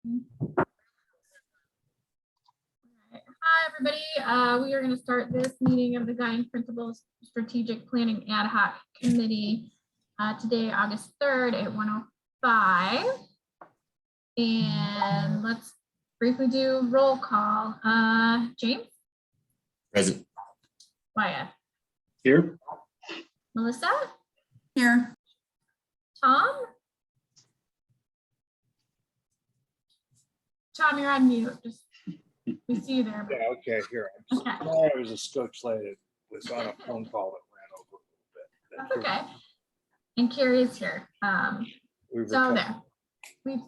Hi, everybody. We are going to start this meeting of the Guiding Principles Strategic Planning Ad Hoc Committee today, August 3rd at 1:05. And let's briefly do roll call. James? Present. Wyatt? Here. Melissa? Here. Tom? Tom, you're on mute. Just we see you there. Yeah, okay, here. I'm Okay. sorry, I was a coach late. Was on a phone call that ran over a little bit. That's okay. And Carrie is here. So there.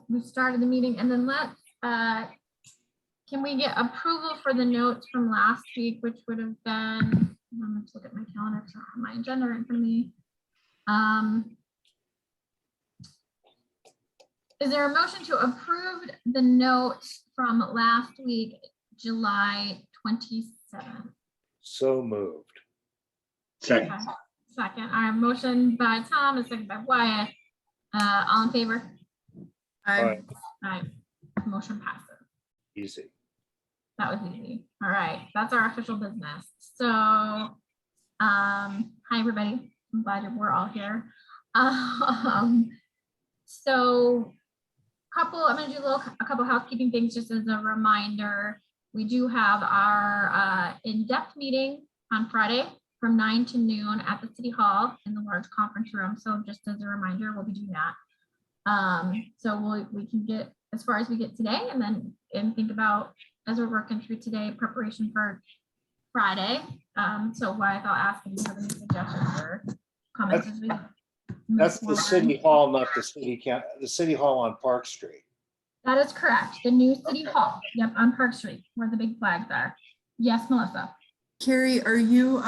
We've started the meeting, and then let's can we get approval for the notes from last week, which would have been, let's look at my calendar, so I have my agenda in front of me. Is there a motion to approve the notes from last week, July 27th? So moved. Second. Okay. Second. I have motion by Tom, a second by Wyatt. All in favor? All right, Aye. Motion passes. easy. That was easy. All right, that's our official business. So, hi everybody. I'm glad we're all here. So, I'm going to do a couple housekeeping things just as a reminder. We do have our in-depth meeting on Friday from 9 to noon at the City Hall in the large conference room. So, just as a reminder, we'll be doing that. So we can get as far as we get today, and then think about as we're working through today preparation for Friday. So Wyatt, I'll ask if you have any suggestions or comments as we That's the City Hall, not the City Hall on Park Street. That is correct. The new City Hall. Yep, on Park Street, where the big flags are. Yes, Melissa. Carrie, are you,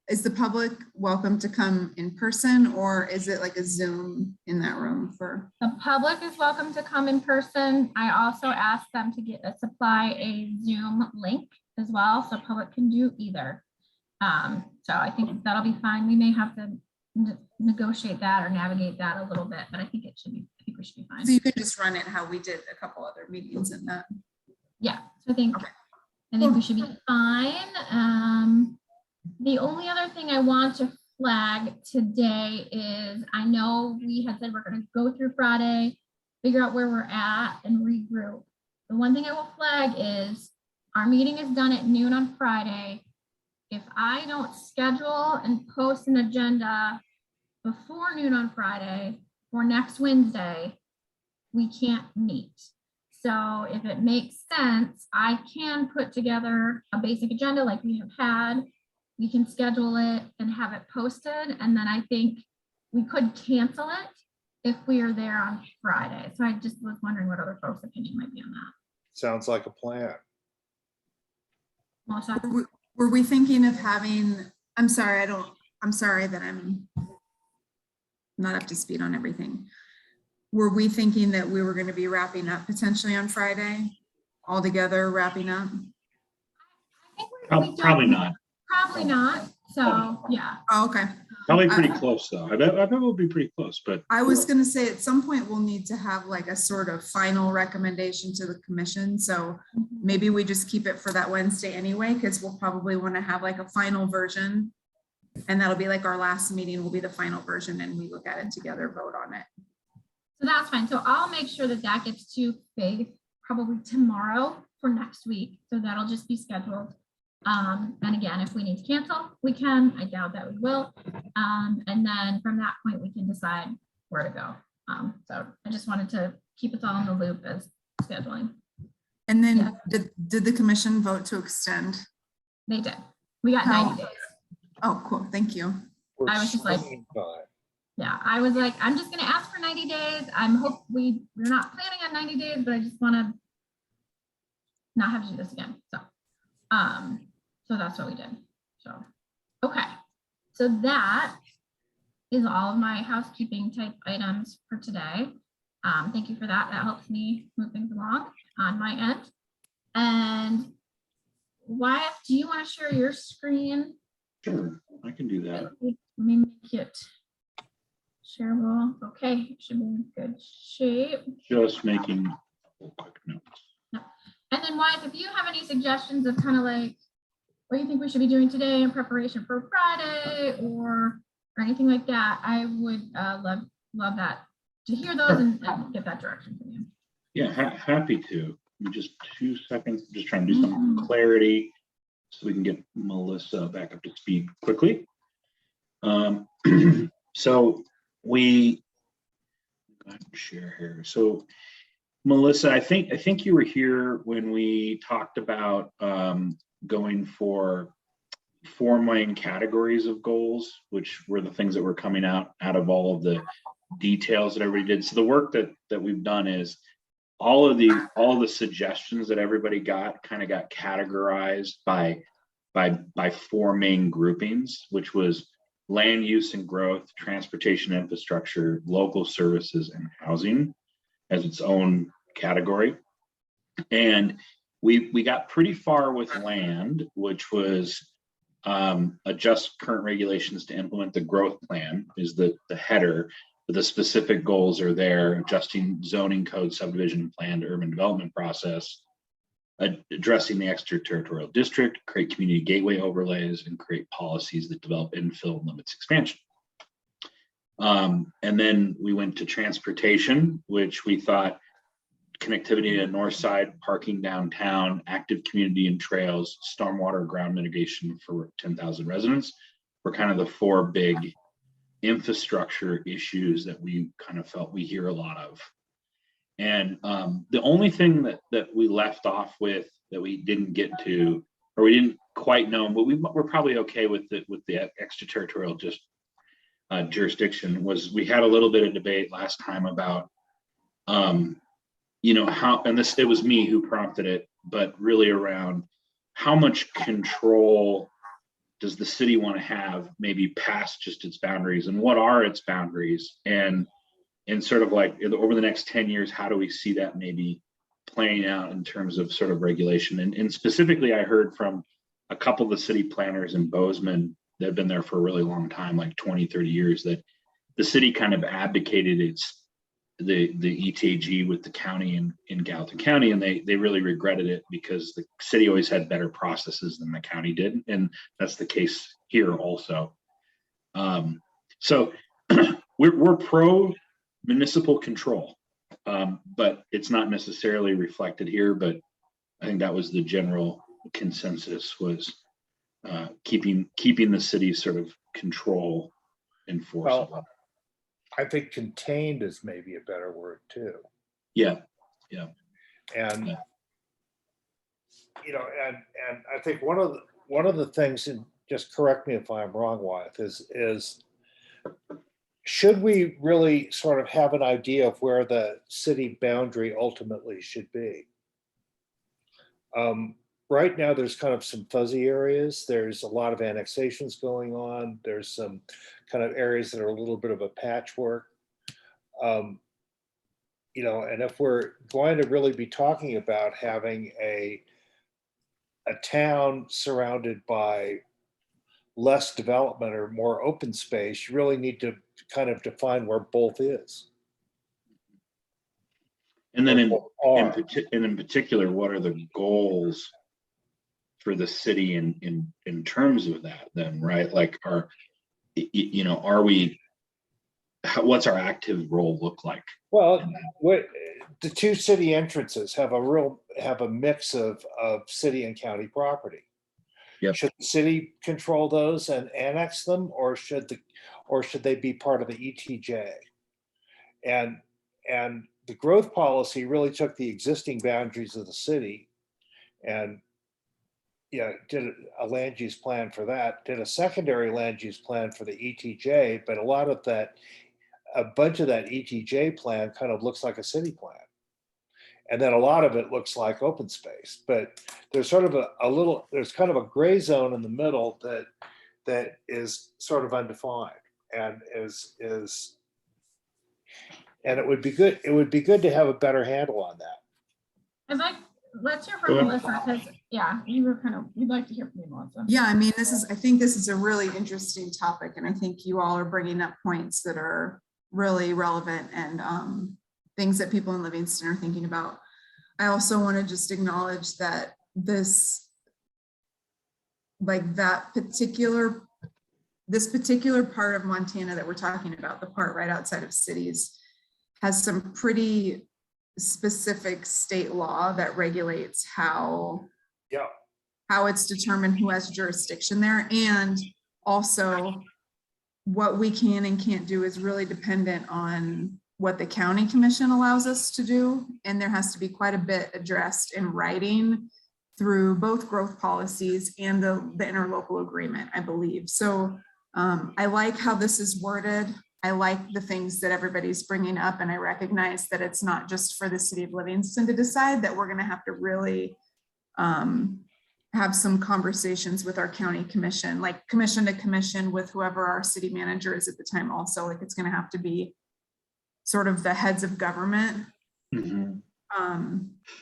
is the public welcome to come in person, or is it like a Zoom in that room for? The public is welcome to come in person. I also asked them to supply a Zoom link as well, so public can do either. So I think that'll be fine. We may have to negotiate that or navigate that a little bit, but I think we should be fine. So you could just run it how we did a couple other meetings in that. Yeah, so I think we should be fine. The only other thing I want to flag today is I know we had said we're going to go through Friday, figure out where we're at, and regroup. The one thing I will flag is our meeting is done at noon on Friday. If I don't schedule and post an agenda before noon on Friday for next Wednesday, we can't meet. So if it makes sense, I can put together a basic agenda like we have had. We can schedule it and have it posted. And then I think we could cancel it if we are there on Friday. So I just was wondering what other folks' opinion might be on that. Sounds like a plan. Melissa? Were we thinking of having, I'm sorry that I'm not up to speed on everything. Were we thinking that we were going to be wrapping up potentially on Friday, all together wrapping up? I think Probably not. Probably not. So yeah. Oh, okay. Probably pretty close though. I bet we'll be pretty close, but I was going to say at some point we'll need to have like a sort of final recommendation to the commission. So maybe we just keep it for that Wednesday anyway, because we'll probably want to have like a final version. And that'll be like our last meeting will be the final version, and we look at it together, vote on it. So that's fine. So I'll make sure that that gets to Faith probably tomorrow for next week. So that'll just be scheduled. And again, if we need to cancel, we can. I doubt that we will. And then from that point, we can decide where to go. So I just wanted to keep us all in the loop as scheduling. And then did the commission vote to extend? They did. We got 90 days. Oh, cool. Thank you. I was just like, yeah, I was like, I'm just going to ask for 90 days. We're not planning on 90 days, but I just want to not have to do this again. So that's what we did. So, okay. So that is all of my housekeeping type items for today. Thank you for that. That helps me move things along on my end. And Wyatt, do you want to share your screen? sure, I can do that. Let me make it shareable. Okay, it should be in good shape. Just making quick notes. And then Wyatt, if you have any suggestions of kind of like what you think we should be doing today in preparation for Friday or anything like that, I would love that to hear those and get that direction from you. Yeah, happy to. Just 2 seconds. Just trying to do some clarity so we can get Melissa back up to speed quickly. So we go ahead and share here. So Melissa, I think you were here when we talked about going for 4 main categories of goals, which were the things that were coming out of all of the details that everybody did. So the work that we've done is all of the suggestions that everybody got kind of got categorized by 4 main groupings, which was land use and growth, transportation infrastructure, local services, and housing as its own category. And we got pretty far with land, which was adjust current regulations to implement the growth plan is the header, but the specific goals are there: adjusting zoning code, subdivision plan to urban development process, addressing the extraterritorial district, create community gateway overlays, and create policies that develop infill and limits expansion. And then we went to transportation, which we thought connectivity to north side, parking downtown, active community and trails, stormwater ground mitigation for 10,000 residents were kind of the 4 big infrastructure issues that we kind of felt we hear a lot of. And the only thing that we left off with that we didn't get to, or we didn't quite know, but we're probably okay with the extraterritorial jurisdiction, was we had a little bit of debate last time about how, and it was me who prompted it, but really around how much control does the city want to have maybe past just its boundaries, and what are its boundaries, and sort of like over the next 10 years, how do we see that maybe playing out in terms of sort of regulation? And specifically, I heard from a couple of the city planners in Bozeman that have been there for a really long time, like 20, 30 years, that the city kind of abdicated the ETG with the county in Gallatin County, and they really regretted it because the city always had better processes than the county did, and that's the case here also. So we're pro municipal control, but it's not necessarily reflected here. But I think that was the general consensus, was keeping the city sort of control enforceable. Well, I think contained is maybe a better word too. Yeah. And and I think one of the things, and just correct me if I'm wrong, Wyeth, is should we really sort of have an idea of where the city boundary ultimately should be? Right now, there's kind of some fuzzy areas. There's a lot of annexations going on. There's some kind of areas that are a little bit of a patchwork. And if we're going to really be talking about having a town surrounded by less development or more open space, you really need to kind of define where both is. And then in particular, what are the goals for the city in terms of that then, right? Like what's our active role look like? Well, the 2 city entrances have a mix of city and county property. Yep. Should the city control those and annex them, or should they be part of the ETJ? And the growth policy really took the existing boundaries of the city and did a land use plan for that, did a secondary land use plan for the ETJ, but a bunch of that ETJ plan kind of looks like a city plan. And then a lot of it looks like open space, but there's sort of there's kind of a gray zone in the middle that is sort of undefined, and and it would be good to have a better handle on that. Let's hear from Melissa, because we'd like to hear from you, Melissa. Yeah, I mean, I think this is a really interesting topic, and I think you all are bringing up points that are really relevant and things that people in Livingston are thinking about. I also want to just acknowledge that this, like this particular part of Montana that we're talking about, the part right outside of cities, has some pretty specific state law that regulates how Yeah. how it's determined who has jurisdiction there. And also what we can and can't do is really dependent on what the county commission allows us to do. And there has to be quite a bit addressed in writing through both growth policies and the interlocal agreement, I believe. So I like how this is worded. I like the things that everybody's bringing up, and I recognize that it's not just for the city of Livingston to decide, that we're going to have to really have some conversations with our county commission, like commission to commission with whoever our city manager is at the time. Also, like it's going to have to be sort of the heads of government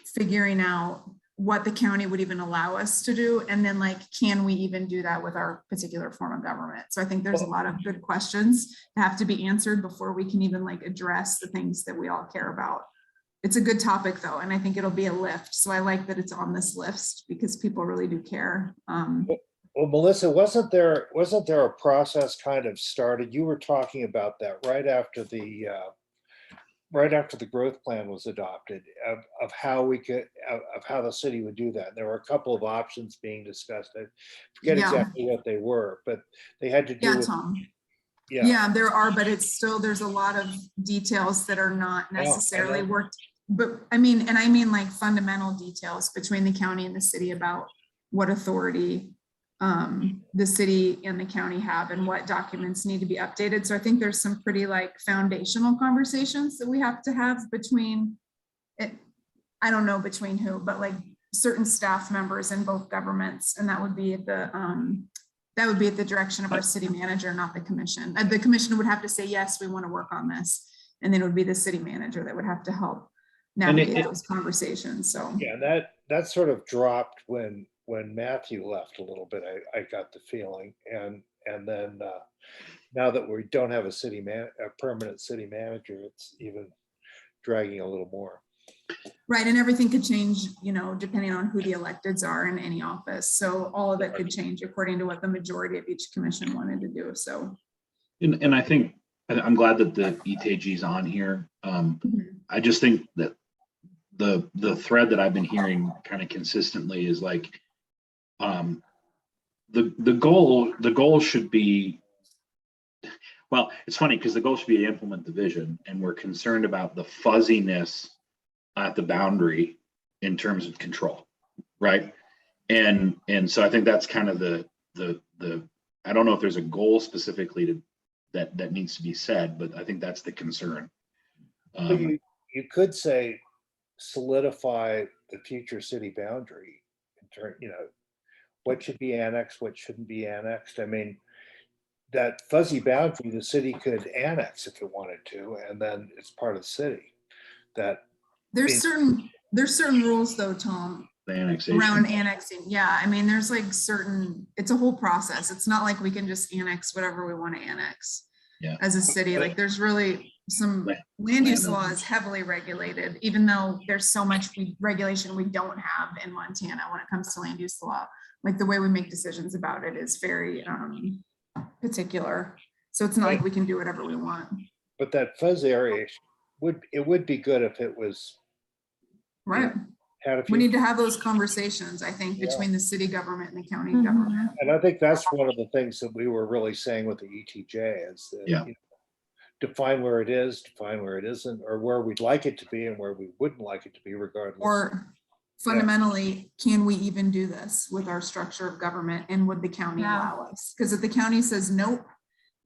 figuring out what the county would even allow us to do. And then like, can we even do that with our particular form of government? So I think there's a lot of good questions that have to be answered before we can even like address the things that we all care about. It's a good topic though, and I think it'll be a lift. So I like that it's on this list because people really do care. Well, Melissa, wasn't there a process kind of started? You were talking about that right after the growth plan was adopted of how we could, of how the city would do that. There were a couple of options being discussed. I forget exactly what they were, but they had to do with, Tom. Yeah, there are, but it's still, there's a lot of details that are not necessarily worked. But I mean like fundamental details between the county and the city about what authority the city and the county have and what documents need to be updated. So I think there's some pretty like foundational conversations that we have to have between it. I don't know between who, but like certain staff members in both governments. And that would be at the direction of our city manager, not the commission. The commission would have to say, yes, we want to work on this. And then it would be the city manager that would have to help navigate those conversations. So yeah, that sort of dropped when Matthew left a little bit. I got the feeling, and then now that we don't have a permanent city manager, it's even dragging a little more. Right, and everything could change, you know, depending on who the electeds are in any office. So all of it could change according to what the majority of each commission wanted to do. So, and I think I'm glad that the ETG is on here. I just think that the thread that I've been hearing kind of consistently is like the goal should be, well, it's funny because the goal should be to implement the vision, and we're concerned about the fuzziness at the boundary in terms of control, right? And so I think that's kind of the I don't know if there's a goal specifically that needs to be said, but I think that's the concern. You could say solidify the future city boundary in turn, you know, what should be annexed, what shouldn't be annexed. I mean, that fuzzy boundary, the city could annex if it wanted to, and then it's part of the city. That there's certain rules though, Tom, around annexing. Yeah, I mean, there's like it's a whole process. It's not like we can just annex whatever we want to annex as a city. Like there's really some land use law is heavily regulated, even though there's so much regulation we don't have in Montana when it comes to land use law. Like the way we make decisions about it is very particular. So it's not like we can do whatever we want. But that fuzz area would be good if it was right. We need to have those conversations, I think, between the city government and the county government. And I think that's one of the things that we were really saying with the ETJ is that, you know, define where it is, define where it isn't, or where we'd like it to be and where we wouldn't like it to be regardless. Or fundamentally, can we even do this with our structure of government, and would the county allow us? Because if the county says nope,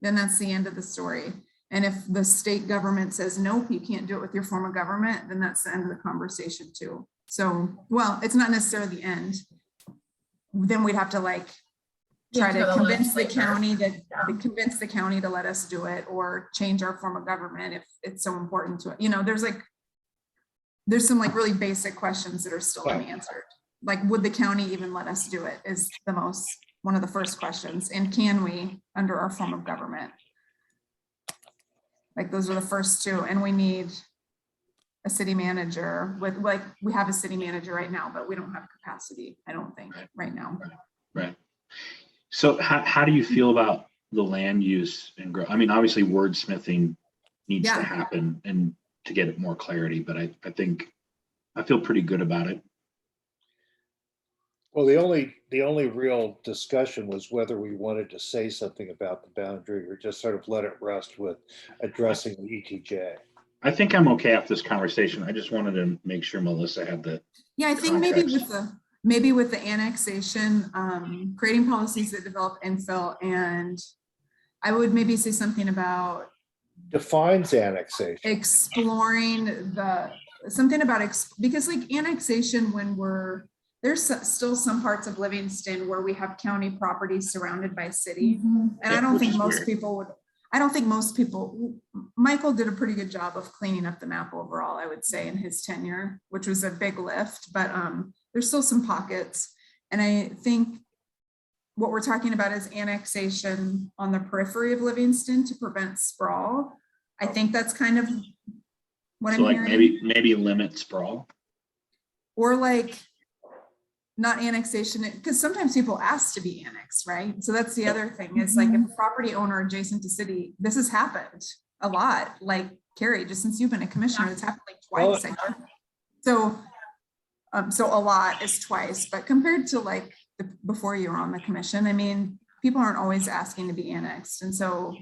then that's the end of the story. And if the state government says nope, you can't do it with your form of government, then that's the end of the conversation too. So, well, it's not necessarily the end. Then we'd have to like try to convince the county to let us do it, or change our form of government if it's so important to it. You know, there's some like really basic questions that are still unanswered. Like, would the county even let us do it is one of the first questions. And can we under our form of government? Like those are the first two. And we need a city manager with, like, we have a city manager right now, but we don't have capacity, I don't think, right now. Right. So how do you feel about the land use and growth? I mean, obviously wordsmithing needs to Yeah. happen and to get it more clarity, but I think I feel pretty good about it. Well, the only real discussion was whether we wanted to say something about the boundary or just sort of let it rest with addressing the ETJ. I think I'm okay after this conversation. I just wanted to make sure Melissa had the, Yeah, I think maybe Context. with the annexation, creating policies that develop infill, and I would maybe say something about Defines annexation. exploring something about, because like annexation, when there's still some parts of Livingston where we have county property surrounded by city. Mhm. And I Yeah, don't which think is most weird. people would, I don't think most people, Michael did a pretty good job of cleaning up the map overall, I would say, in his tenure, which was a big lift, but there's still some pockets. And I think what we're talking about is annexation on the periphery of Livingston to prevent sprawl. I think that's kind of what so I'm like hearing. maybe limit sprawl. Or like, not annexation, because sometimes people ask to be annexed, right? So that's the other thing, is like, if a property owner adjacent to city, this has happened a lot, like Carrie, just since you've been a commissioner, it's happened like twice, I think. So a lot is twice, but compared to like before you were on the commission, I mean, people aren't always asking to be annexed. And so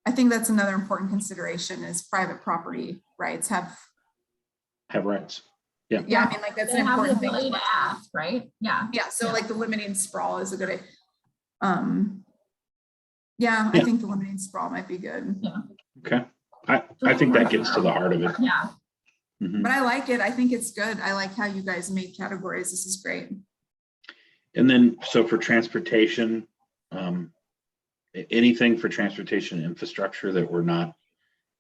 I think that's another important consideration, is private property rights have rights. I mean, like, that's They an have the important thing. ability to ask, right? Yeah. Yeah, so Yeah. like the limiting sprawl is a good, I Yeah. think the limiting sprawl might be good, Okay. I think that gets to the heart of it. Yeah. Mhm. but I like it. I think it's good. I like how you guys made categories. This is great. And then, so for transportation, anything for transportation infrastructure that we're not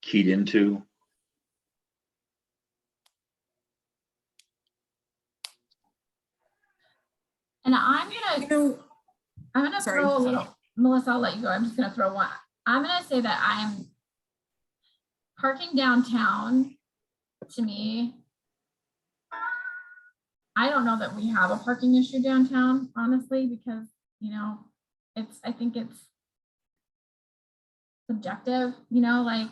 keyed into? And I'm You gonna know, sorry. throw a little, Melissa, I'll let you go. I'm just gonna throw one. I'm gonna say that I'm parking downtown, to me, I don't know that we have a parking issue downtown, honestly, because, I think it's subjective, like,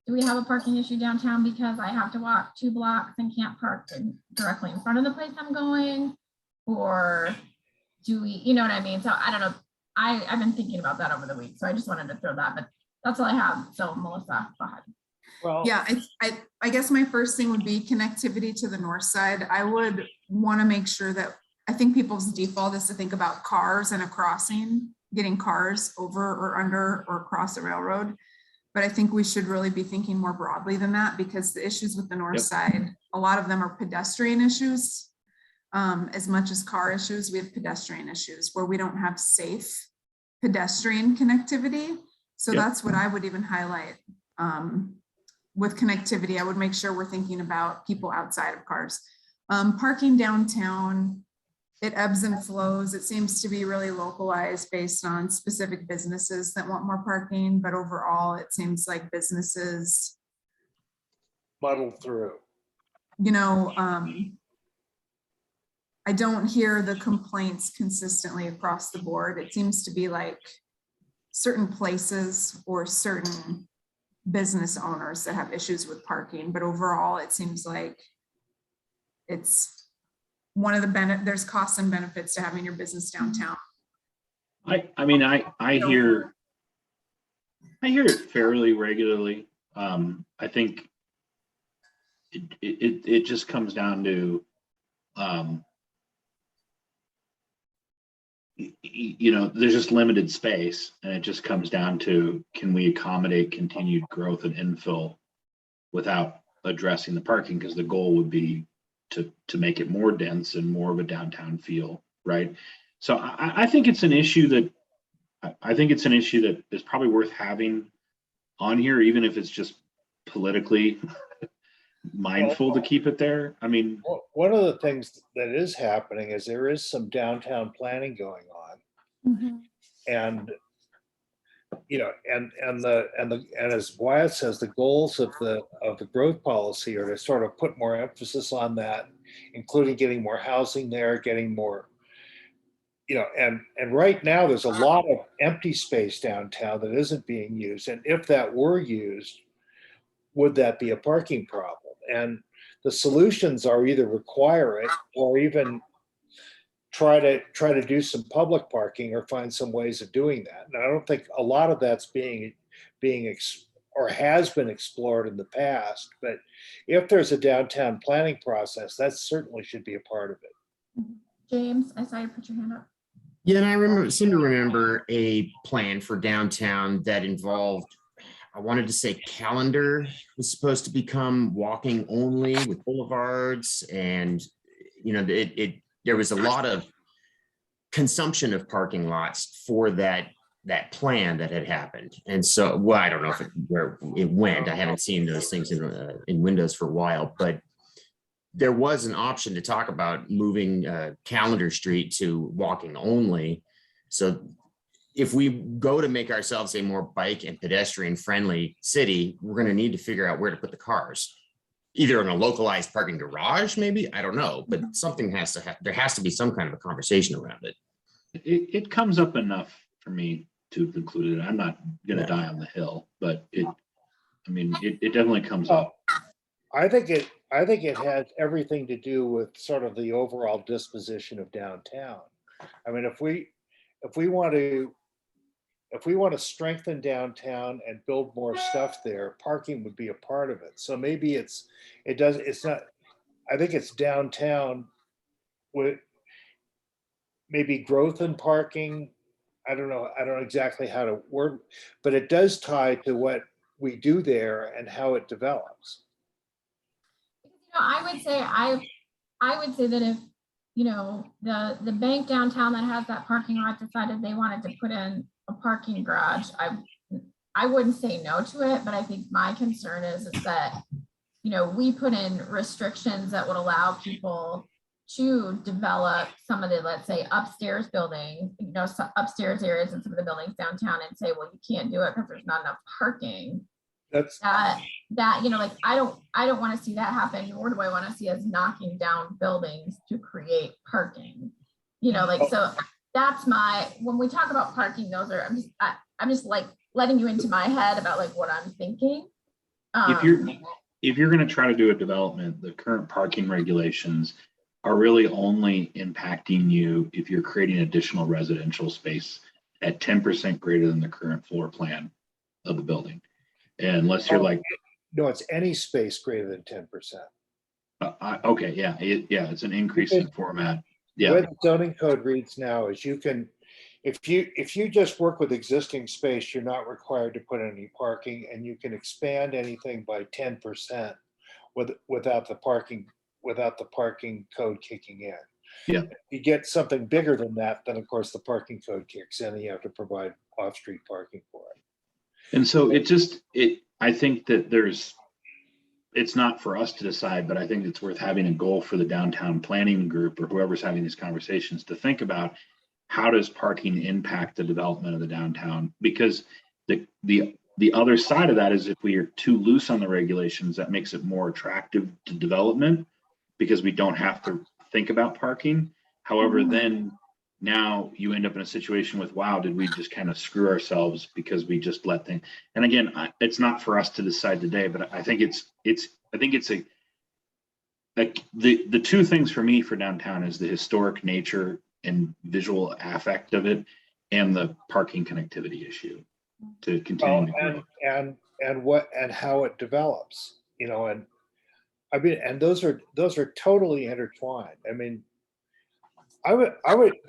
do we have a parking issue downtown because I have to walk 2 blocks and can't park directly in front of the place I'm going? Or do we, you know what I mean? So I don't know. I've been thinking about that over the week, so I just wanted to throw that, but that's all I have. So Melissa, go ahead. Well, Yeah, I guess my first thing would be connectivity to the north side. I would want to make sure that, I think people's default is to think about cars and a crossing, getting cars over or under or across the railroad. But I think we should really be thinking more broadly than that, because the issues with the north Yep. side, a lot of them are pedestrian issues. As much as car issues, we have pedestrian issues where we don't have safe pedestrian connectivity. So Yep. that's what I would even highlight. With connectivity, I would make sure we're thinking about people outside of cars. Parking downtown, it ebbs and flows. It seems to be really localized based on specific businesses that want more parking, but overall, it seems like businesses, muddled through. I don't hear the complaints consistently across the board. It seems to be like certain places or certain business owners that have issues with parking, but overall, it seems like it's one of the there's costs and benefits to having your business downtown. I mean, I hear it fairly regularly. I think it just comes down to, there's just limited space, and it just comes down to, can we accommodate continued growth and infill without addressing the parking? Because the goal would be to make it more dense and more of a downtown feel, right? So I think it's an issue that is probably worth having on here, even if it's just politically mindful to keep it there. I mean, One of the things that is happening is there is some downtown planning going on. Mhm. And and as Wyatt says, the goals of the growth policy are to sort of put more emphasis on that, including getting more housing there, getting more, and right now there's a lot of empty space downtown that isn't being used. And if that were used, would that be a parking problem? And the solutions are either require it or even try to do some public parking or find some ways of doing that. And I don't think a lot of that's or has been explored in the past. But if there's a downtown planning process, that certainly should be a part of it. James, I saw you put your hand up. Yeah, and I seem to remember a plan for downtown that involved, I wanted to say calendar was supposed to become walking only with boulevards, and there was a lot of consumption of parking lots for that plan that had happened. And so, well, I don't know where it went. I haven't seen those things in Windows for a while, but there was an option to talk about moving Calendar Street to walking only. So if we go to make ourselves a more bike and pedestrian friendly city, we're going to need to figure out where to put the cars. Either in a localized parking garage, maybe, I don't know, but something there has to be some kind of a conversation around it. It comes up enough for me to include it. I'm not going to die on the hill, but it definitely comes up. I think it has everything to do with sort of the overall disposition of downtown. I mean, if we want to strengthen downtown and build more stuff there, parking would be a part of it. So maybe I think it's downtown with maybe growth in parking. I don't know exactly how to word, but it does tie to what we do there and how it develops. I would say that if, the bank downtown that has that parking lot decided they wanted to put in a parking garage, I wouldn't say no to it, but I think my concern is that, we put in restrictions that would allow people to develop some of the, let's say, upstairs buildings, upstairs areas in some of the buildings downtown and say, well, you can't do it because there's not enough parking. That's I don't want to see that happen, nor do I want to see us knocking down buildings to create parking. So that's when we talk about parking, I'm just like letting you into my head about like what I'm thinking. If you're going to try to do a development, the current parking regulations are really only impacting you if you're creating additional residential space at 10% greater than the current floor plan of the building. Unless you're like, no, it's any space greater than 10%. Okay, yeah, it's an increasing format. Yeah, the way the zoning code reads now is you can, if you just work with existing space, you're not required to put any parking, and you can expand anything by 10% without the parking code kicking in. Yeah. If you get something bigger than that, then of course the parking code kicks in, and you have to provide off-street parking for it. And so I think that it's not for us to decide, but I think it's worth having a goal for the downtown planning group or whoever's having these conversations to think about how does parking impact the development of the downtown? Because the other side of that is if we are too loose on the regulations, that makes it more attractive to development because we don't have to think about parking. However, then now you end up in a situation with, wow, did we just kind of screw ourselves because we just let things, and again, it's not for us to decide today, but I think the two things for me for downtown is the historic nature and visual affect of it and the parking connectivity issue to continue to grow. And how it develops, and I mean, and those are totally intertwined. I mean, I would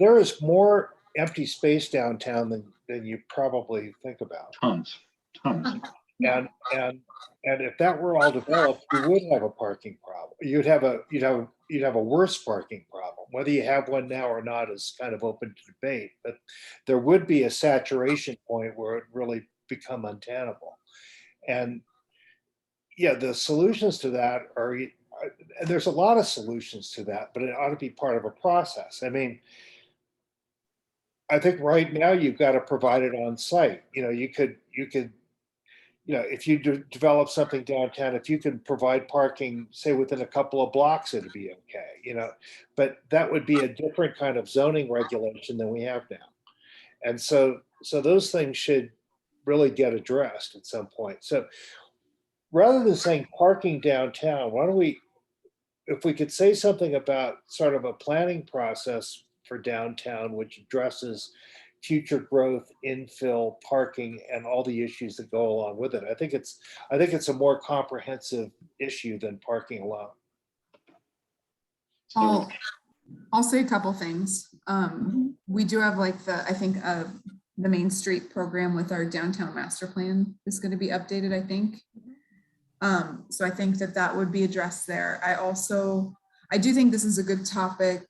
there is more empty space downtown than you probably think about. Tons. And if that were all developed, you would have a parking problem. You'd have a worse parking problem. Whether you have one now or not is kind of open to debate, but there would be a saturation point where it really become untenable. And yeah, the solutions to that are, there's a lot of solutions to that, but it ought to be part of a process. I mean, I think right now you've got to provide it on site. You could, if you develop something downtown, if you can provide parking, say within a couple of blocks, it'd be okay, but that would be a different kind of zoning regulation than we have now. And so those things should really get addressed at some point. So rather than saying parking downtown, why don't we, if we could say something about sort of a planning process for downtown, which addresses future growth, infill, parking, and all the issues that go along with it. I think it's a more comprehensive issue than parking alone. I'll say a couple things. We do have like I think the Main Street program with our downtown master plan is going to be updated, I think. So I think that would be addressed there. I do think this is a good topic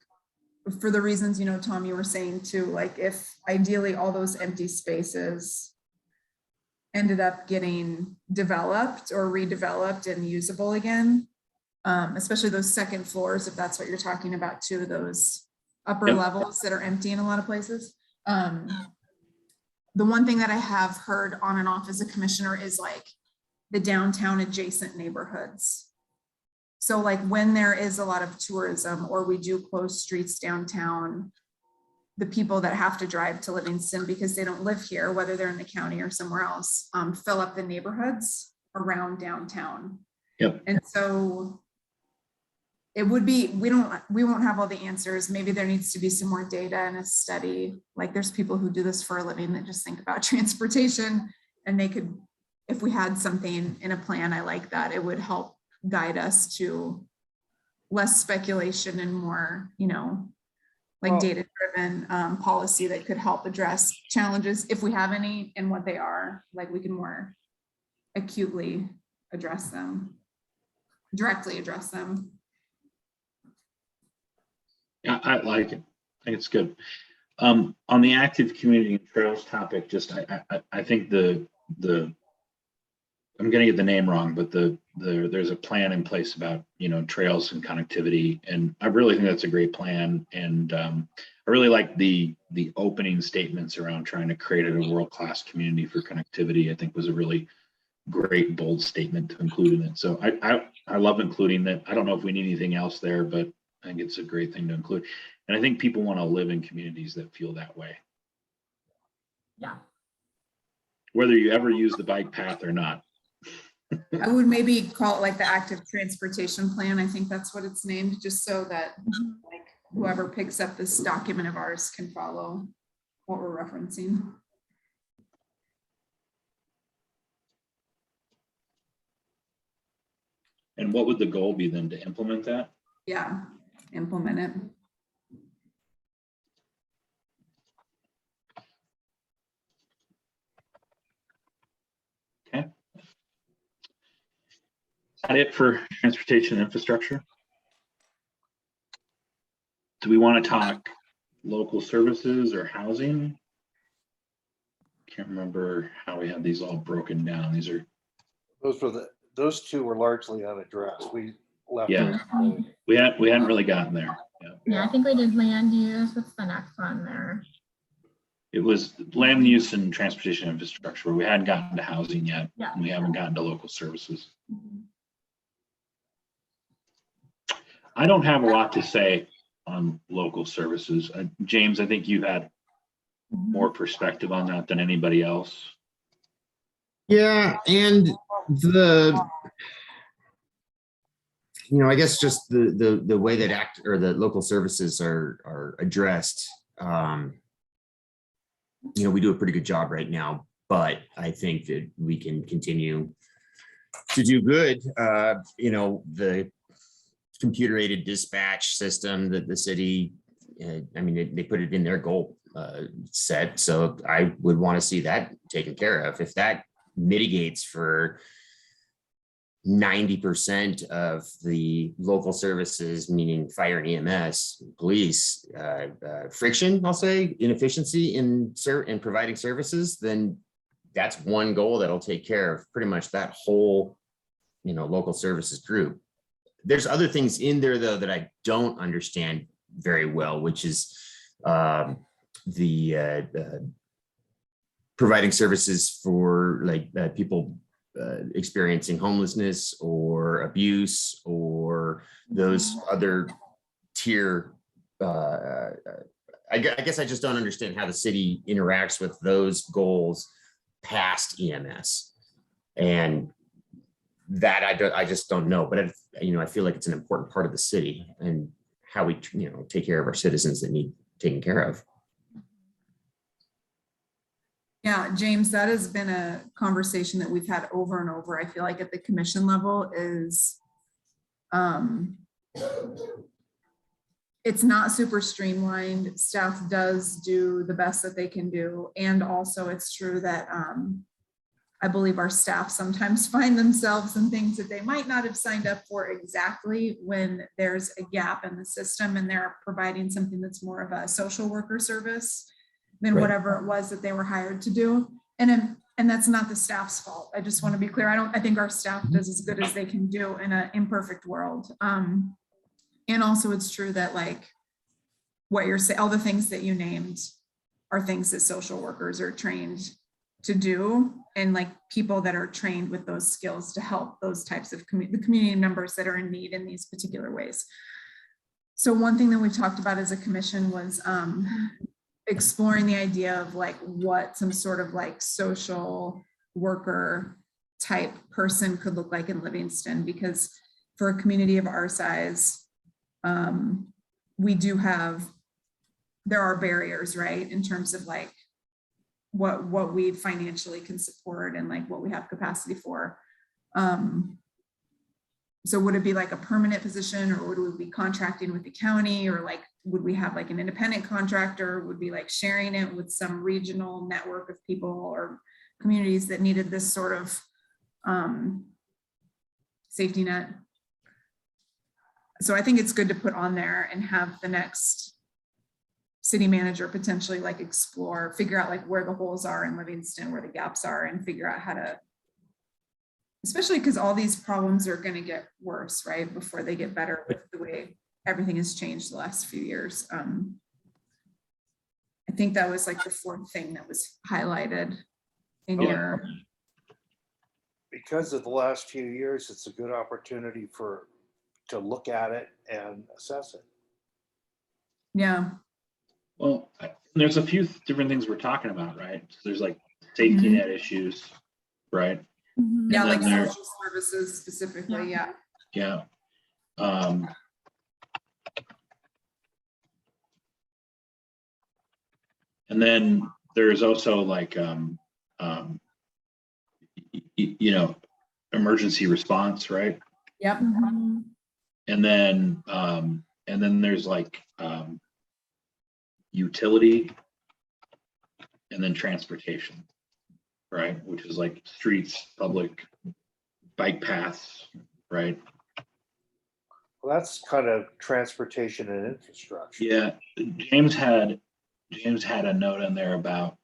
for the reasons, Tom, you were saying too, like if ideally all those empty spaces ended up getting developed or redeveloped and usable again, especially those second floors, if that's what you're talking about too, those upper levels that are empty in a lot of places. The one thing that I have heard on and off as a commissioner is like the downtown adjacent neighborhoods. So like when there is a lot of tourism or we do close streets downtown, the people that have to drive to Livingston because they don't live here, whether they're in the county or somewhere else, fill up the neighborhoods around downtown. Yep. And so it would be, we won't have all the answers. Maybe there needs to be some more data and a study. Like there's people who do this for a living that just think about transportation, and they could, if we had something in a plan, I like that, it would help guide us to less speculation and more, like data-driven policy that could help address challenges if we have any and what they are. Like we can more acutely address them, directly address them. Yeah, I like it. I think it's good. On the active community and trails topic, just I think the I'm going to get the name wrong, but there's a plan in place about, trails and connectivity. And I really think that's a great plan. And I really like the opening statements around trying to create a world-class community for connectivity. I think was a really great, bold statement to include in it. So I love including that. I don't know if we need anything else there, but I think it's a great thing to include. And I think people want to live in communities that feel that way. Yeah. Whether you ever use the bike path or not. I would maybe call it like the active transportation plan. I think that's what it's named, just so that like whoever picks up this document of ours can follow what we're referencing. And what would the goal be then, to implement that? Yeah, implement it. Okay. Is that it for transportation infrastructure? Do we want to talk local services or housing? Can't remember how we had these all broken down. These are Those two were largely unaddressed. We left. Yeah. those- we hadn't really gotten there. Yeah, I think we did land use. What's the next one there? It was land use and transportation infrastructure. We hadn't gotten to housing yet. Yeah. And we haven't gotten to local services. I don't have a lot to say on local services. James, I think you had more perspective on that than anybody else. Yeah, and I guess just the way that the local services are addressed. We do a pretty good job right now, but I think that we can continue to do good. The computer-aided dispatch system that the city, they put it in their goal set. So I would want to see that taken care of. If that mitigates for 90% of the local services, meaning fire and EMS, police, friction, I'll say, inefficiency in providing services, then that's one goal that'll take care of pretty much that whole, local services group. There's other things in there though that I don't understand very well, which is providing services for like people experiencing homelessness or abuse or those other tier. I guess I just don't understand how the city interacts with those goals past EMS, and that I just don't know. But I feel like it's an important part of the city and how we take care of our citizens that need taken care of. Yeah, James, that has been a conversation that we've had over and over. I feel like at the commission level is, it's not super streamlined. Staff does do the best that they can do. And also it's true that I believe our staff sometimes find themselves in things that they might not have signed up for exactly when there's a gap in the system and they're providing something that's more of a social worker service than whatever it was that they were hired to do. And that's not the staff's fault. I just want to be clear. I think our staff does as good as they can do in an imperfect world. And also it's true that like what you're saying, all the things that you named are things that social workers are trained to do, and like people that are trained with those skills to help those types of the community members that are in need in these particular ways. So one thing that we've talked about as a commission was exploring the idea of like what some sort of like social worker type person could look like in Livingston, because for a community of our size, there are barriers, right? In terms of like what we financially can support and like what we have capacity for. So would it be like a permanent position, or would we be contracting with the county, or like, would we have like an independent contractor? Would be like sharing it with some regional network of people or communities that needed this sort of safety net? So I think it's good to put on there and have the next city manager potentially like figure out like where the holes are in Livingston, where the gaps are, and figure out how to, especially because all these problems are going to get worse, right? Before they get better with the way everything has changed the last few years. I think that was like the fourth thing that was highlighted in your. Because of the last few years, it's a good opportunity to look at it and assess it. Yeah. Well, there's a few different things we're talking about, right? So there's like safety net issues, right? Yeah, And like then social services specifically, yeah. Yeah. And then there's also like, emergency response, right? Yep. And then there's like utility, and then transportation, right? Which is like streets, public bike paths, right? Well, that's kind of transportation and infrastructure. Yeah, James had a note in there about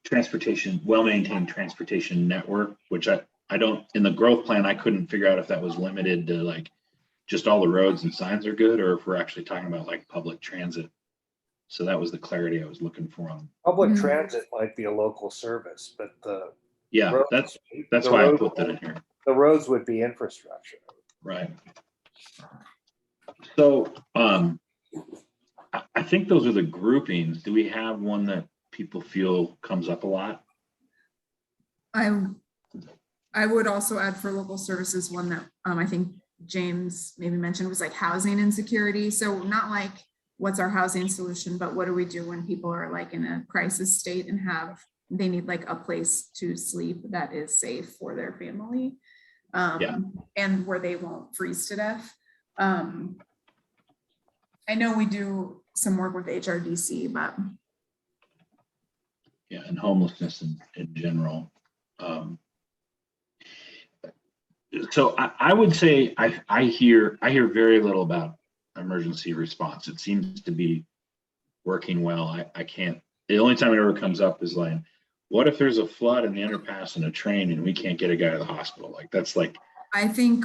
transportation, well-maintained transportation network, which I don't, in the growth plan, I couldn't figure out if that was limited to like just all the roads and signs are good, or if we're actually talking about like public transit. So that was the clarity I was looking for on. Public transit might be a local service, but that's why I put that in here. The roads would be infrastructure. Right. So I think those are the groupings. Do we have one that people feel comes up a lot? I would also add for local services one that I think James maybe mentioned was like housing insecurity. So not like what's our housing solution, but what do we do when people are like in a crisis state and they need like a place to sleep that is safe for their family, and where they won't freeze to death. I know we do some work with HRDC, but yeah, and homelessness in general. So I would say I hear very little about emergency response. It seems to be working well. I can't, the only time it ever comes up is like, what if there's a flood in the underpass and a train and we can't get a guy to the hospital? Like that's like, I think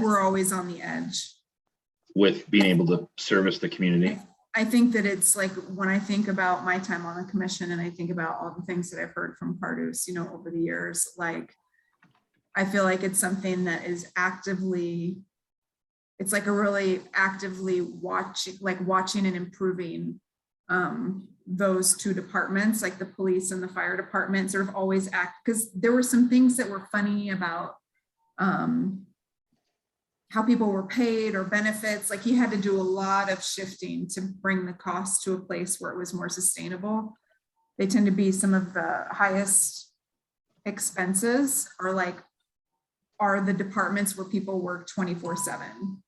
we're always on the edge. with being able to service the community? I think that it's like, when I think about my time on the commission and I think about all the things that I've heard from Pardus, over the years, like, I feel like it's something that is actively, it's like a really actively watching and improving those two departments, like the police and the fire department, sort of always act, because there were some things that were funny about how people were paid or benefits. Like, he had to do a lot of shifting to bring the cost to a place where it was more sustainable. They tend to be some of the highest expenses, are the departments where people work 24/7.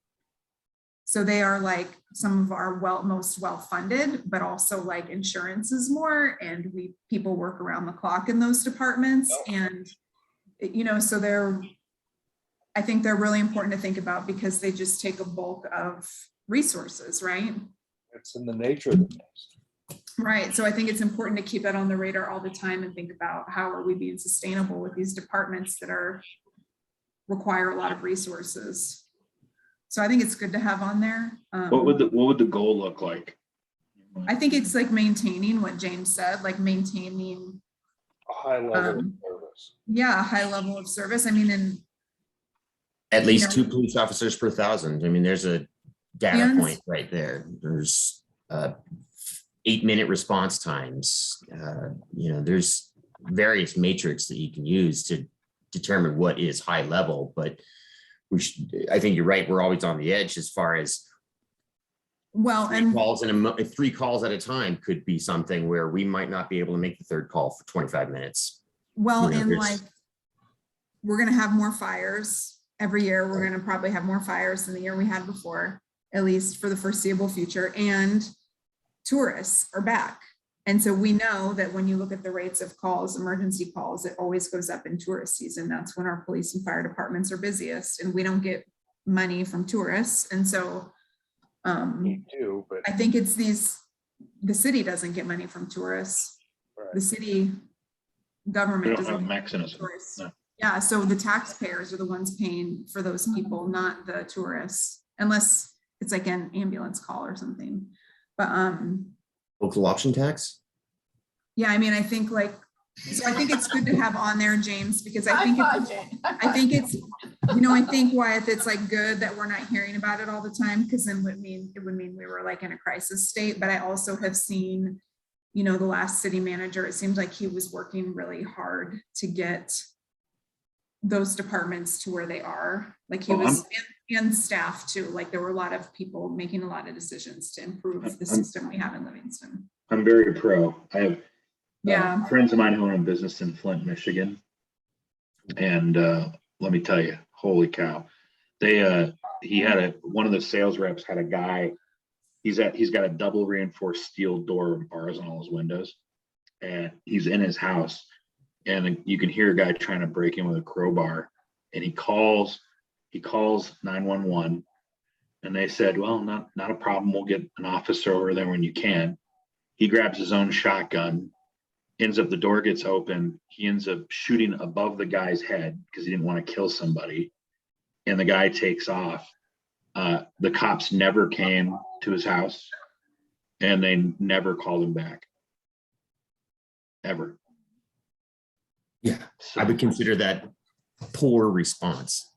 So they are like some of our most well-funded, but also like insurance is more, and people work around the clock in those departments. And, so I think they're really important to think about, because they just take a bulk of resources, right? It's in the nature of the beast. Right. So I think it's important to keep that on the radar all the time and think about how are we being sustainable with these departments that require a lot of resources. So I think it's good to have on there. What would the goal look like? I think it's like maintaining what James said, like maintaining A high level of service. a high level of service. I mean, and At least 2 police officers per 1,000. I mean, there's a data And- point right there. There's 8-minute response times. There's various matrix that you can use to determine what is high level, but I think you're right. We're always on the edge as far as three calls at a time could be something where we might not be able to make the third call for 25 minutes. like, we're going to have more fires every year. We're going to probably have more fires than the year we had before, at least for the foreseeable future. And tourists are back. And so we know that when you look at the rates of calls, emergency calls, it always goes up in tourist season. That's when our police and fire departments are busiest, and we don't get money from tourists. And so Me too, but I think it's the city doesn't get money from tourists. right. The city We government don't have doesn't. a get mechanism. tourists. No. Yeah, so the taxpayers are the ones paying for those people, not the tourists, unless it's like an ambulance call or something. But Local option tax? yeah, I mean, I think I think it's good to have on there, James, because I think it's, I think, Wyatt, it's like good that we're not hearing about it all the time, because then it would mean we were like in a crisis state. But I also have seen, the last city manager, it seems like he was working really hard to get those departments to where they are. Like he was, and staff too. Like there were a lot of people making a lot of decisions to improve the system we have in Livingston. I'm very pro. I have Yeah. friends of mine who own a business in Flint, Michigan. And let me tell you, holy cow. He had one of the sales reps had a guy, he's got a double reinforced steel door bars on all his windows. And he's in his house, and you can hear a guy trying to break in with a crowbar, and he calls 911, and they said, well, not a problem. We'll get an officer over there when you can. He grabs his own shotgun, the door gets open. He ends up shooting above the guy's head because he didn't want to kill somebody. And the guy takes off. The cops never came to his house, and they never called him back. Ever. Yeah, So I would consider that poor response.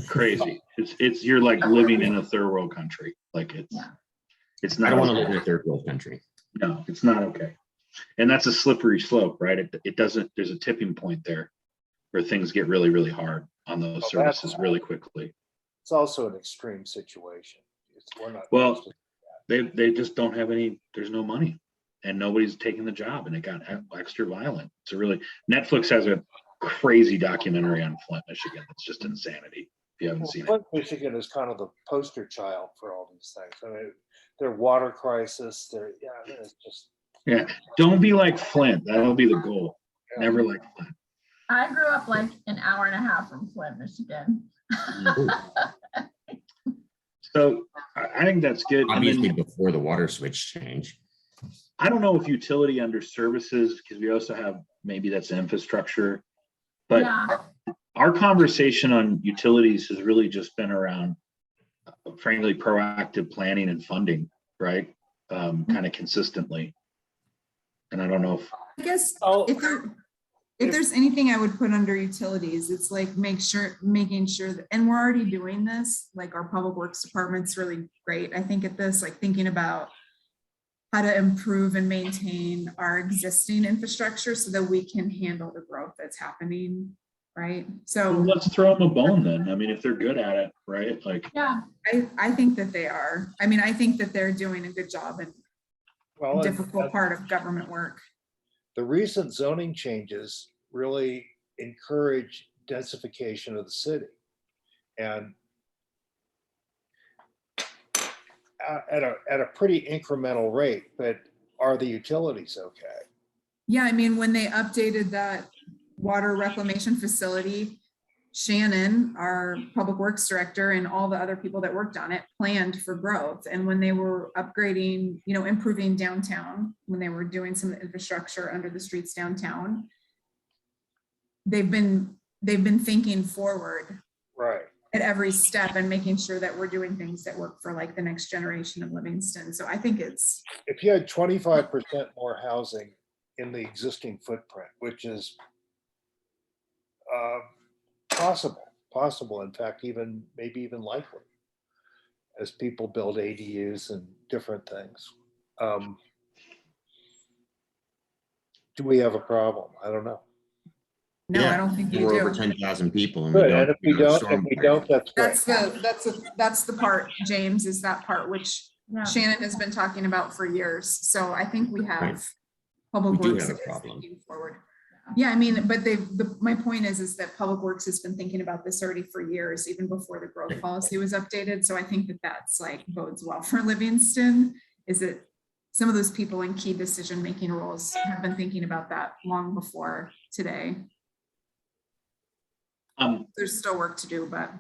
crazy. You're like living in a third world country. Like it's I not. don't want to live in a third world country. No, it's not okay. And that's a slippery slope, right? It doesn't, there's a tipping point there where things get really, really hard on those services really quickly. It's also an extreme situation. Well, they just don't have there's no money, and nobody's taking the job, and it got extra violent. Netflix has a crazy documentary on Flint, Michigan. It's just insanity if you haven't seen it. Flint, Michigan is kind of the poster child for all these things. I mean, their water crisis, it's just. Yeah, don't be like Flint. That'll be the goal. Never like Flint. I grew up like an hour and a half from Flint, Michigan. So I think that's good. Obviously, before the water switch change. I don't know if utility under services, because we also have, maybe that's infrastructure, but Yeah. our conversation on utilities has really just been around frankly, proactive planning and funding, right? Kind of consistently. And I don't know if, I guess Oh, if there's anything I would put under utilities, it's like making sure that, and we're already doing this, like our public works department's really great, I think, at this, like thinking about how to improve and maintain our existing infrastructure so that we can handle the growth that's happening, right? well, So let's throw them a bone then. I mean, if they're good at it, right? Like, Yeah, I think that they are. I mean, I think that they're doing a good job in well, and- difficult part of government work. the recent zoning changes really encourage densification of the city. And at a pretty incremental rate, but are the utilities okay? Yeah, I mean, when they updated that water reclamation facility, Shannon, our public works director, and all the other people that worked on it planned for growth. And when they were upgrading, you know, improving downtown, when they were doing some of the infrastructure under the streets downtown, they've been thinking forward Right. at every step and making sure that we're doing things that work for like the next generation of Livingston. So I think it's, If you had 25% more housing in the existing footprint, which is possible, in fact, maybe even likely, as people build ADUs and different things. Do we have a problem? I don't know. no, I Yeah, don't think we we're over do. 10,000 people. And Good, and if we don't, that's great. That's the part, James, is that part which yeah. Shannon has been talking about for years. So I think we have public We do works have a that is problem. thinking forward. Yeah, I mean, but my point is that public works has been thinking about this already for years, even before the growth policy was updated. So I think that that's like bodes well for Livingston, is that some of those people in key decision-making roles have been thinking about that long before today. There's still work to do, but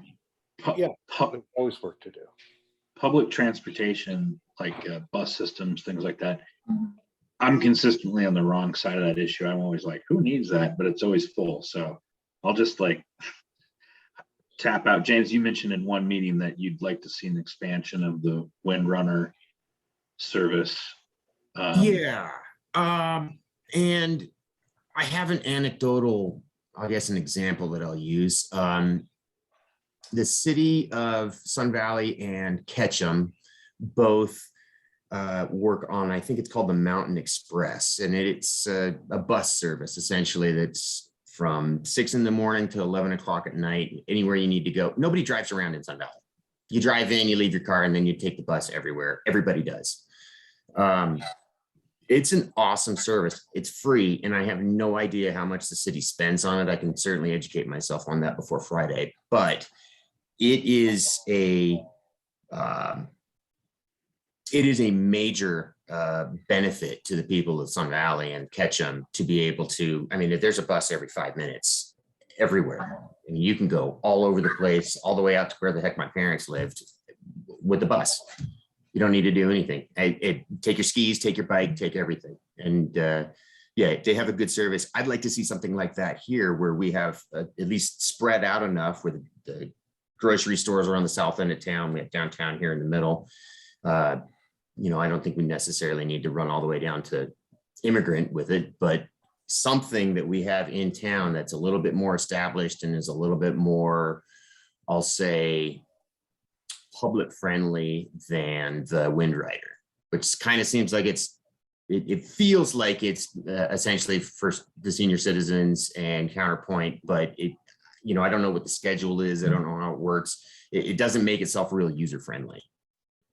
Yeah, there's always work to do. public transportation, like bus systems, things like that. Mhm. I'm consistently on the wrong side of that issue. I'm always like, who needs that? But it's always full. So I'll just like tap out. James, you mentioned in one meeting that you'd like to see an expansion of the Windrunner service. Yeah. And I have an anecdotal, I guess, an example that I'll use. The city of Sun Valley and Ketchum both work on, I think it's called the Mountain Express, and it's a bus service essentially that's from 6 in the morning to 11 o'clock at night, anywhere you need to go. Nobody drives around in Sun Valley. You drive in, you leave your car, and then you take the bus everywhere. Everybody does. It's an awesome service. It's free, and I have no idea how much the city spends on it. I can certainly educate myself on that before Friday, but it is a major benefit to the people of Sun Valley and Ketchum to be able to, I mean, if there's a bus every 5 minutes everywhere, and you can go all over the place, all the way out to where the heck my parents lived with the bus. You don't need to do anything. Take your skis, take your bike, take everything. And yeah, they have a good service. I'd like to see something like that here, where we have at least spread out enough, where the grocery stores are on the south end of town. We have downtown here in the middle. You know, I don't think we necessarily need to run all the way down to Immigrant with it, but something that we have in town that's a little bit more established and is a little bit more, I'll say, public friendly than the Windrunner, which kind of seems like it feels like it's essentially for the senior citizens and Counterpoint, but you know, I don't know what the schedule is. I don't know how it works. It doesn't make itself really user friendly.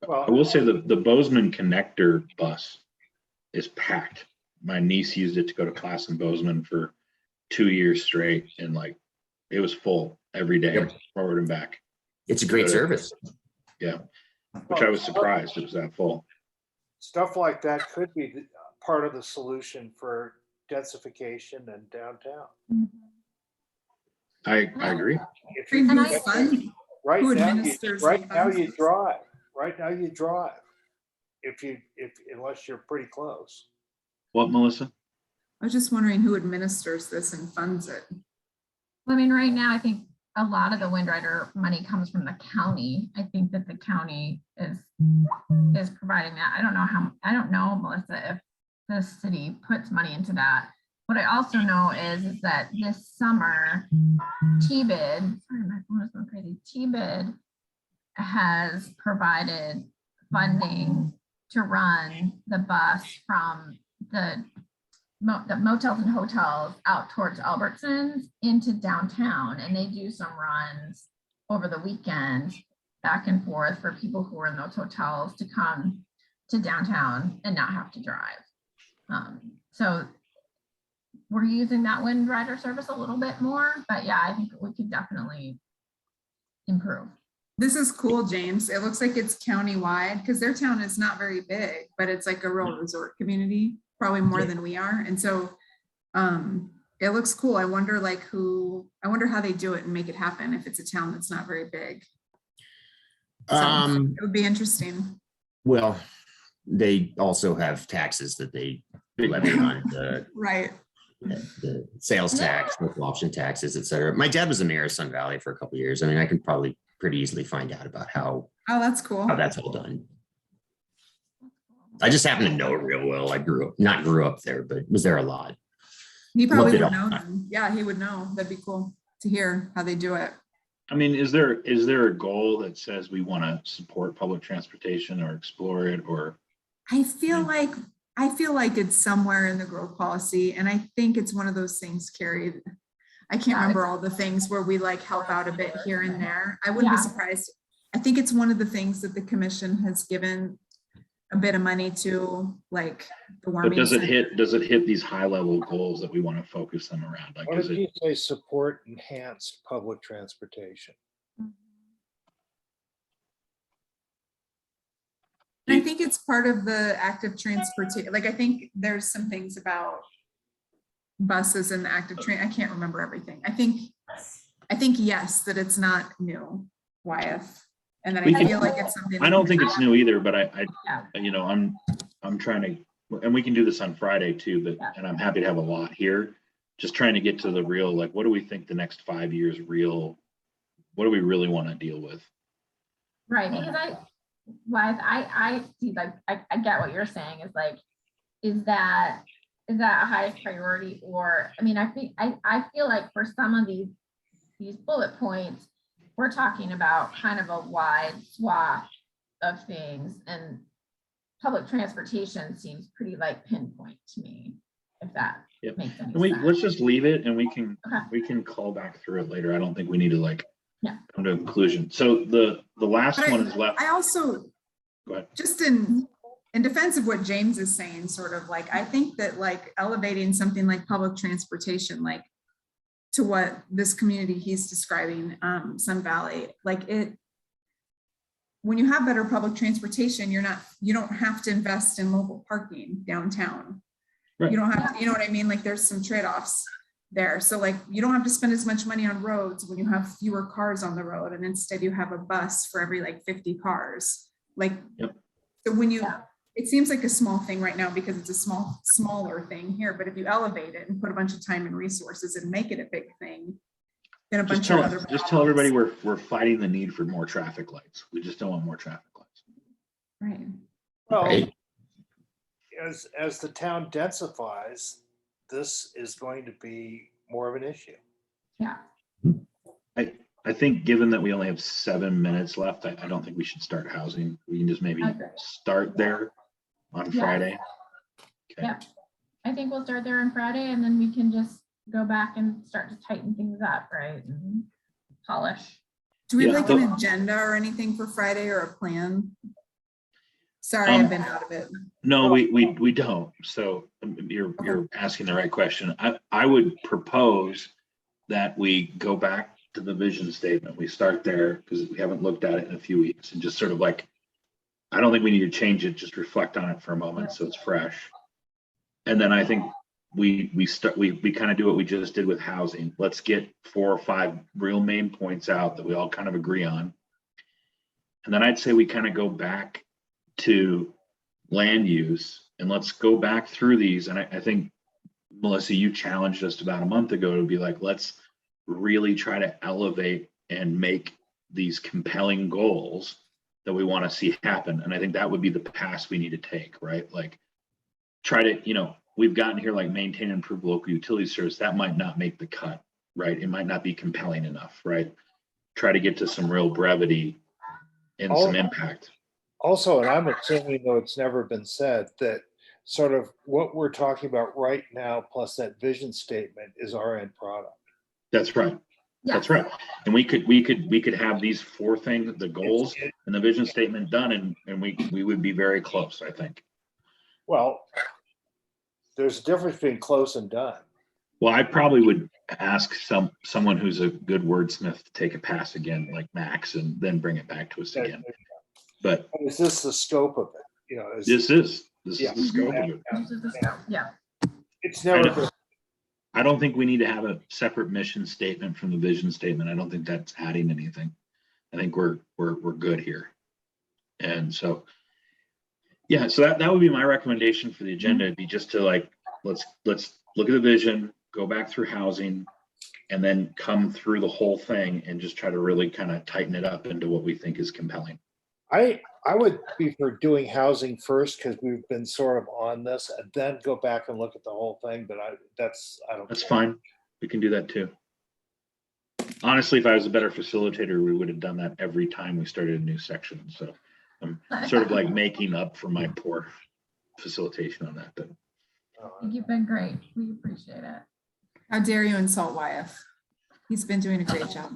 Well, I will say the Bozeman connector bus is packed. My niece used it to go to class in Bozeman for 2 years straight, and like it was full every day, Yep. forward and back. It's a great service. Yeah, which I was surprised it was that full. stuff like that could be part of the solution for densification in downtown. I agree. If free you, And I- food fund, right who now, administers right the now funds? you drive. Right now you drive. Unless you're pretty close. What, Melissa? I was just wondering who administers this and funds it. I mean, right now, I think a lot of the Windrunner money comes from the county. I think that the county is providing that. I don't know, Melissa, if the city puts money into that. What I also know is that this summer, TBID, sorry, my phone is going crazy. TBID has provided funding to run the bus from the motels and hotels out towards Albertsons into downtown, and they do some runs over the weekend back and forth for people who are in those hotels to come to downtown and not have to drive. So we're using that Windrunner service a little bit more, but yeah, I think we could definitely improve. This is cool, James. It looks like it's countywide because their town is not very big, but it's like a real resort community, probably more than we are. And so it looks cool. I wonder how they do it and make it happen if it's a town that's not very big. So it would be interesting. Well, they also have taxes that they levy on Right. the sales tax, local option taxes, et cetera. My dad was a mayor of Sun Valley for a couple of years. I mean, I can probably pretty easily find out about how that's cool. that's all done. I just happen to know it real well. I not grew up there, but was there a lot. He probably Looked it would up. know them. Yeah, he would know. That'd be cool to hear how they do it. I mean, is there a goal that says we want to support public transportation or explore it, or? I feel like it's somewhere in the growth policy, and I think it's one of those things, Carrie. I can't remember all the things where we like help out a bit here and there. I wouldn't be surprised. I think it's one of the things that the commission has given a bit of money to, like the warming. But does it hit these high level goals that we want to focus them around? Like, What did you say? Support enhanced public transportation. I think it's part of the active transportation. Like, I think there's some things about buses and the active train. I can't remember everything. I think yes, that it's not new, Wyeth. And then I feel like it's something. I don't think it's new either, but I'm trying to, and we can do this on Friday too, but, and I'm happy to have a lot here, just trying to get to the real, like, what do we think the next 5 years real, what do we really want to deal with? Right, because I see, like, I get what you're saying is like, is that a highest priority? Or, I mean, I feel like for some of these bullet points, we're talking about kind of a wide swath of things, and public transportation seems pretty like pinpoint to me, if that makes any sense. Let's just leave it, and we can call back through it later. I don't think we need to like come to a conclusion. So the last one is left. I also, go ahead. Just in defense of what James is saying, sort of like, I think that like elevating something like public transportation, like to what this community he's describing, Sun Valley, like it, when you have better public transportation, you don't have to invest in local parking downtown. Right. You don't have to, you know what I mean? Like there's some trade-offs there. So like, you don't have to spend as much money on roads when you have fewer cars on the road, and instead you have a bus for every like 50 cars. Like, so when you, it seems like a small thing right now because it's a smaller thing here, but if you elevate it and put a bunch of time and resources and make it a big thing, then just tell everybody we're fighting the need for more traffic lights. We just don't want more traffic lights. Right. Well, as the town densifies, this is going to be more of an issue. Yeah. I think given that we only have 7 minutes left, I don't think we should start housing. We can just maybe start there on Friday. Okay. Yeah, I think we'll start there on Friday, and then we can just go back and start to tighten things up, right? And polish. Do we have like an agenda or anything for Friday, or a plan? Sorry, I've been out of it. No, we don't. So you're asking the right question. I would propose that we go back to the vision statement. We start there because we haven't looked at it in a few weeks, and just sort of like, I don't think we need to change it, just reflect on it for a moment so it's fresh. And then I think we kind of do what we just did with housing. Let's get 4 or 5 real main points out that we all kind of agree on. And then I'd say we kind of go back to land use, and let's go back through these. And I think, Melissa, you challenged us about a month ago to be like, let's really try to elevate and make these compelling goals that we want to see happen. And I think that would be the path we need to take, right? Like try to, we've gotten here like maintain and improve local utility service. That might not make the cut, right? It might not be compelling enough, right? Try to get to some real brevity and some impact. Also, and I'm assuming, though it's never been said, that sort of what we're talking about right now, plus that vision statement, is our end product. That's right. Yeah. That's right. And we could have these 4 things, the goals and the vision statement done, and we would be very close, I think. Well, there's a difference between close and done. Well, I probably would ask someone who's a good wordsmith to take a pass again, like Max, and then bring it back to us again. But Is this the scope of it? this is the Yeah. scope of it. This is the stuff, yeah. It's never been. I don't think we need to have a separate mission statement from the vision statement. I don't think that's adding anything. I think we're good here. And so, yeah, so that would be my recommendation for the agenda. It'd be just to like, let's look at the vision, go back through housing, and then come through the whole thing and just try to really kind of tighten it up into what we think is compelling. I would be for doing housing first because we've been sort of on this, and then go back and look at the whole thing. But that's fine. We can do that too. Honestly, if I was a better facilitator, we would have done that every time we started a new section. So I'm sort of like making up for my poor facilitation on that. But You've been great. We appreciate it. How dare you insult Wyeth? He's been doing a great job.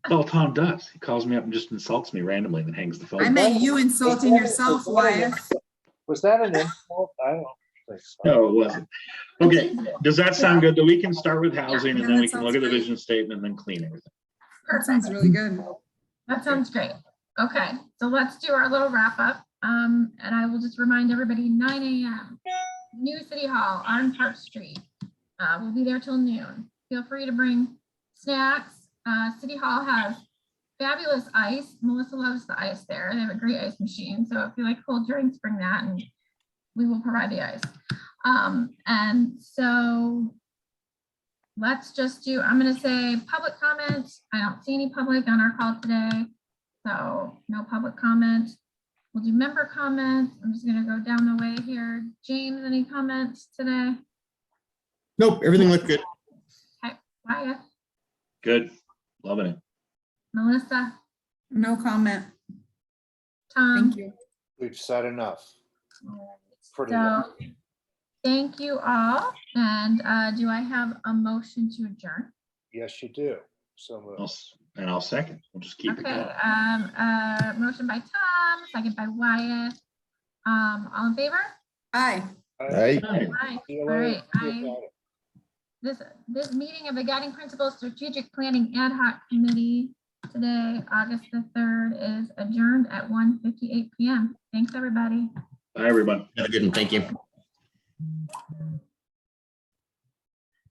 well, Tom does. He calls me up and just insults me randomly and then hangs the phone. I meant you insulting yourself, Wyeth. Was that an insult? I don't think so. No, it wasn't. Okay, does that sound good? That we can start with housing and then we can look at the vision statement and then clean everything. That sounds really good. That sounds great. Okay, so let's do our little wrap up. And I will just remind everybody, 9 a.m. New City Hall on Park Street. We'll be there till noon. Feel free to bring snacks. City Hall has fabulous ice. Melissa loves the ice there. They have a great ice machine. So if you like cold drinks, bring that and we will provide the ice. And so let's just do, I'm going to say public comment. I don't see any public on our call today. So no public comment. We'll do member comments. I'm just going to go down the way here. James, any comments today? Nope, everything looked good. Okay, Wyatt, Good. Loving it. Melissa, No comment. Tom. Thank you. We've said enough. For So, today. thank you all. And do I have a motion to adjourn? Yes, you do. So moved. I'll second. We'll just keep it Okay, going. motion by Tom, second by Wyatt. All in favor? Aye. Right. Hi. Aye. See you All later. right. This meeting of the Guiding Principles Strategic Planning Ad Hoc Committee today, August the 3rd, is adjourned at 1:58 p.m. Thanks, everybody. Bye, everyone. Have a good one. Thank you.